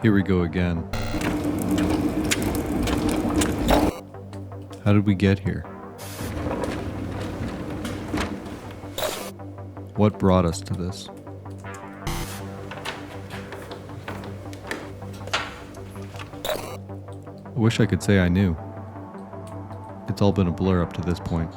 Here we go again. How did we get here? What brought us to this? I wish I could say I knew. It's all been a blur up to this point.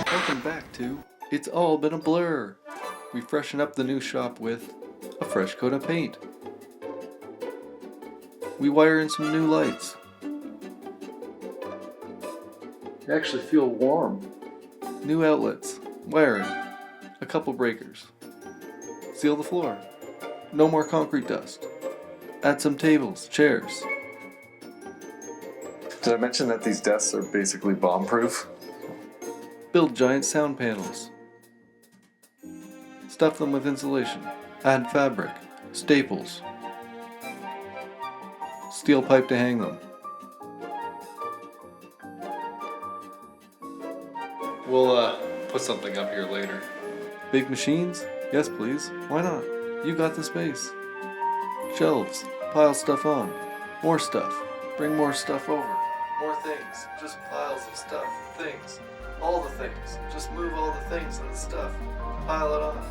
Welcome back to It's All Been a Blur. We freshen up the new shop with a fresh coat of paint. We wire in some new lights. They actually feel warm. New outlets, wiring, a couple breakers. Seal the floor. No more concrete dust. Add some tables, chairs. Did I mention that these desks are basically bomb-proof? Build giant sound panels. Stuff them with insulation. Add fabric, staples. Steel pipe to hang them. We'll put something up here later. Big machines? Yes, please. Why not? You got the space. Shelves. Pile stuff on. More stuff. Bring more stuff over. More things. Just piles of stuff. Things. All the things. Just move all the things and the stuff. Pile it on.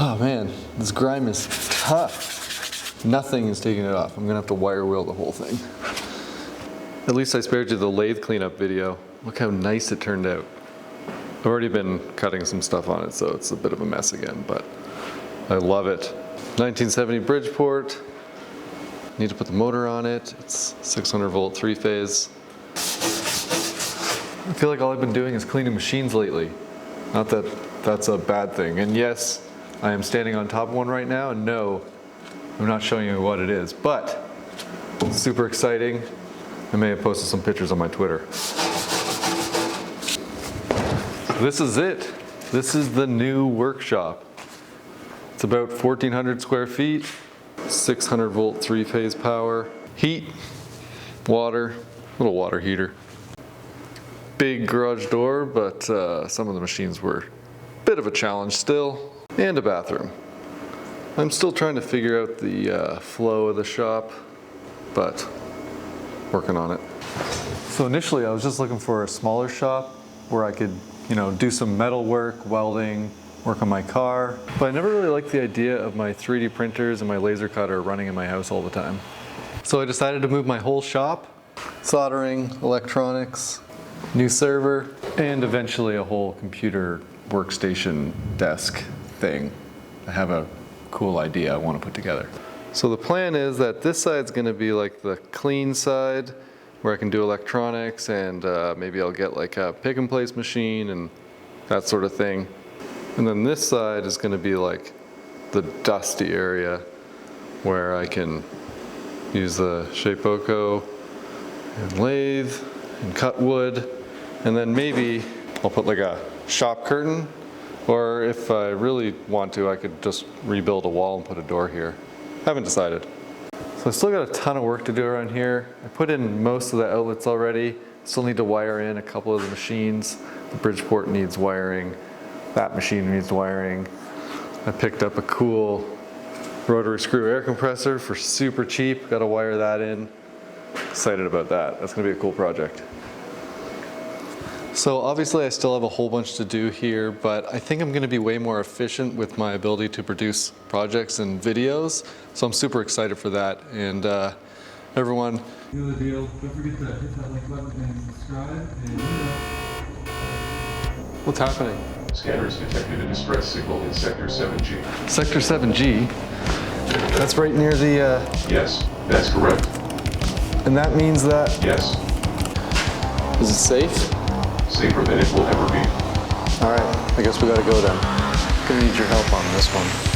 Oh man, this grime is tough. Nothing is taking it off. I'm gonna have to wire wheel the whole thing. At least I spared you the lathe cleanup video. Look how nice it turned out. I've already been cutting some stuff on it, so it's a bit of a mess again, but I love it. 1970 Bridgeport. Need to put the motor on it. It's 600 volt 3-phase. I feel like all I've been doing is cleaning machines lately. Not that that's a bad thing. And yes, I am standing on top of one right now, and no, I'm not showing you what it is, but it's super exciting. I may have posted some pictures on my Twitter. This is it. This is the new workshop. It's about 1,400 square feet, 600 volt 3-phase power, heat, water, little water heater. Big garage door, but some of the machines were a bit of a challenge still. And a bathroom. I'm still trying to figure out the flow of the shop, but working on it. So initially I was just looking for a smaller shop where I could, do some metal work, welding, work on my car. But I never really liked the idea of my 3D printers and my laser cutter running in my house all the time. So I decided to move my whole shop, soldering, electronics, new server, and eventually a whole computer workstation desk thing. I have a cool idea I want to put together. So the plan is that this side's going to be like the clean side where I can do electronics, and maybe I'll get like a pick and place machine and that sort of thing. And then this side is going to be like the dusty area where I can use the Shapeoko and lathe and cut wood, and then maybe I'll put like a shop curtain. Or if I really want to, I could just rebuild a wall and put a door here. Haven't decided. So I still got a ton of work to do around here. I put in most of the outlets already. Still need to wire in a couple of the machines. The Bridgeport needs wiring. That machine needs wiring. I picked up a cool rotary screw air compressor for super cheap. Got to wire that in. Excited about that. That's going to be a cool project. So obviously I still have a whole bunch to do here, but I think I'm going to be way more efficient with my ability to produce projects and videos. So I'm super excited for that. And everyone, You know the deal. Don't forget to hit that like button and subscribe. And what's happening? Scanners detected a distress signal in Sector 7G. Sector 7G? That's right near the... Yes, that's correct. And that means that... Yes, Is it safe? safer than it will ever be. All right, I guess we gotta go then. Gonna need your help on this one.